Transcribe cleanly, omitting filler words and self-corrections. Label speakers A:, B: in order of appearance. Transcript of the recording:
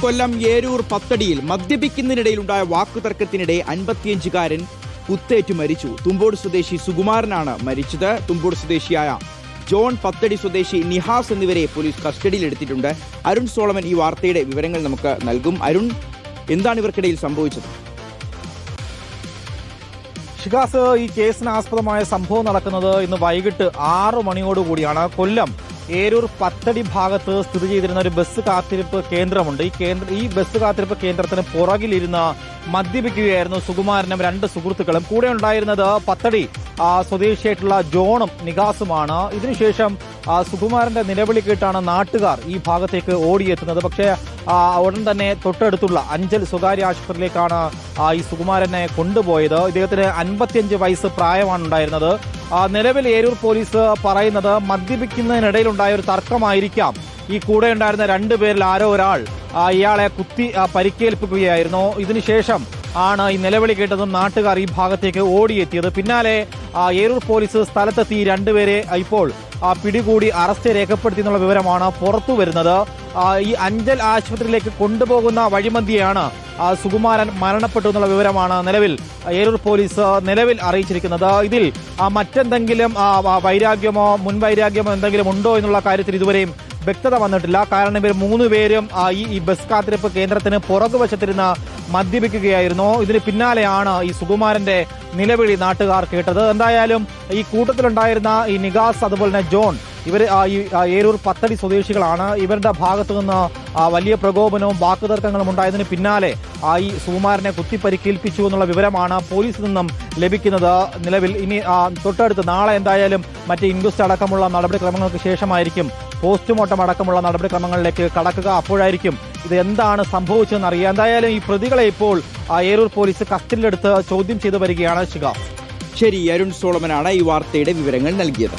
A: കൊല്ലം ഏരൂർ പത്തടിയിൽ മദ്യപിക്കുന്നതിനിടയിലുണ്ടായ വാക്കുതർക്കത്തിനിടെ 55-കാരൻ കുത്തേറ്റു മരിച്ചു. തുമ്പോട് സ്വദേശി സുകുമാരനാണ് മരിച്ചത്. തുമ്പോട് സ്വദേശിയായ ജോൺ, പത്തടി സ്വദേശി നിഹാസ് എന്നിവരെ പോലീസ് കസ്റ്റഡിയിലെടുത്തിട്ടുണ്ട്. അരുൺ സോളമൻ ഈ വാർത്തയുടെ വിവരങ്ങൾ നമുക്ക് നൽകും. അരുൺ, എന്താണ് ഇവർക്കിടയിൽ സംഭവിച്ചത്?
B: ഷിഗാസ്, ഈ കേസിന് ആസ്പദമായ സംഭവം നടക്കുന്നത് ഇന്ന് വൈകിട്ട് 6 മണിയോടുകൂടിയാണ്. കൊല്ലം ഏരൂർ പത്തടി ഭാഗത്ത് സ്ഥിതി ചെയ്തിരുന്ന ഒരു ബസ് കാത്തിരിപ്പ് കേന്ദ്രമുണ്ട്. ഈ ബസ് കാത്തിരിപ്പ് കേന്ദ്രത്തിന് പുറകിലിരുന്ന് മദ്യപിക്കുകയായിരുന്നു സുകുമാരനും 2 സുഹൃത്തുക്കളും. കൂടെ ഉണ്ടായിരുന്നത് പത്തടി സ്വദേശിയായിട്ടുള്ള ജോണും നിഹാസുമാണ്. ഇതിനുശേഷം സുകുമാരന്റെ നിലവിളി കേട്ടാണ് നാട്ടുകാർ ഈ ഭാഗത്തേക്ക് ഓടിയെത്തുന്നത്. പക്ഷേ ഉടൻ തന്നെ തൊട്ടടുത്തുള്ള അഞ്ചൽ സ്വകാര്യ ആശുപത്രിയിലേക്കാണ് ഈ സുകുമാരനെ കൊണ്ടുപോയത്. ഇദ്ദേഹത്തിന് 55 വയസ്സ് പ്രായമാണ് ഉണ്ടായിരുന്നത്. നിലവിൽ ഏരൂർ പോലീസ് പറയുന്നത് മദ്യപിക്കുന്നതിനിടയിലുണ്ടായ ഒരു തർക്കമായിരിക്കാം ഈ കൂടെ ഉണ്ടായിരുന്ന 2 പേരിൽ ആരോ ഒരാൾ ഇയാളെ കുത്തി പരിക്കേൽപ്പിക്കുകയായിരുന്നു. ഇതിനുശേഷം ആണ് ഈ നിലവിളി കേട്ടതും നാട്ടുകാർ ഈ ഭാഗത്തേക്ക് ഓടിയെത്തിയത്. പിന്നാലെ ഏരൂർ പോലീസ് സ്ഥലത്തെത്തി 2 പേരെ ഇപ്പോൾ പിടികൂടി അറസ്റ്റ് രേഖപ്പെടുത്തി എന്നുള്ള വിവരമാണ് പുറത്തു വരുന്നത്. ഈ അഞ്ചൽ ആശുപത്രിയിലേക്ക് കൊണ്ടുപോകുന്ന വഴിമധ്യയാണ് സുകുമാരൻ മരണപ്പെട്ടു എന്നുള്ള വിവരമാണ് നിലവിൽ ഏരൂർ പോലീസ് അറിയിച്ചിരിക്കുന്നത്. ഇതിൽ മറ്റെന്തെങ്കിലും വൈരാഗ്യമോ മുൻവൈരാഗ്യമോ എന്തെങ്കിലും ഉണ്ടോ എന്നുള്ള കാര്യത്തിൽ ഇതുവരെയും വ്യക്തത വന്നിട്ടില്ല. കാരണം ഇവർ 3 പേരും ഈ ബസ് കാത്തിരിപ്പ് കേന്ദ്രത്തിന് പുറകുവശത്തിരുന്ന് മദ്യപിക്കുകയായിരുന്നു. ഇതിന് പിന്നാലെയാണ് ഈ സുകുമാരന്റെ നിലവിളി നാട്ടുകാർ കേട്ടത്. എന്തായാലും ഈ കൂട്ടത്തിലുണ്ടായിരുന്ന ഈ നിഹാസ്, അതുപോലെ തന്നെ ജോൺ, ഇവർ ഈ ഏരൂർ പത്തടി സ്വദേശികളാണ്. ഇവരുടെ ഭാഗത്തു നിന്ന് വലിയ പ്രകോപനവും വാക്കുതർക്കങ്ങളും ഉണ്ടായതിന് പിന്നാലെ ഈ സുകുമാരനെ കുത്തിപ്പരിക്കേൽപ്പിച്ചു എന്നുള്ള വിവരമാണ് പോലീസിൽ നിന്നും ലഭിക്കുന്നത്. നിലവിൽ ഇനി തൊട്ടടുത്ത് നാളെ എന്തായാലും മറ്റ് ഇൻക്വസ്റ്റ് അടക്കമുള്ള നടപടിക്രമങ്ങൾക്ക് ശേഷമായിരിക്കും പോസ്റ്റ്മോർട്ടം അടക്കമുള്ള നടപടിക്രമങ്ങളിലേക്ക് കടക്കുക. അപ്പോഴായിരിക്കും ഇത് എന്താണ് സംഭവിച്ചതെന്ന് അറിയാം. എന്തായാലും ഈ പ്രതികളെ ഇപ്പോൾ ഏരൂർ പോലീസ് കസ്റ്റഡിയിലെടുത്ത് ചോദ്യം ചെയ്തു വരികയാണ്. ശരി, അരുൺ സോളമനാണ് ഈ വാർത്തയുടെ വിവരങ്ങൾ നൽകിയത്.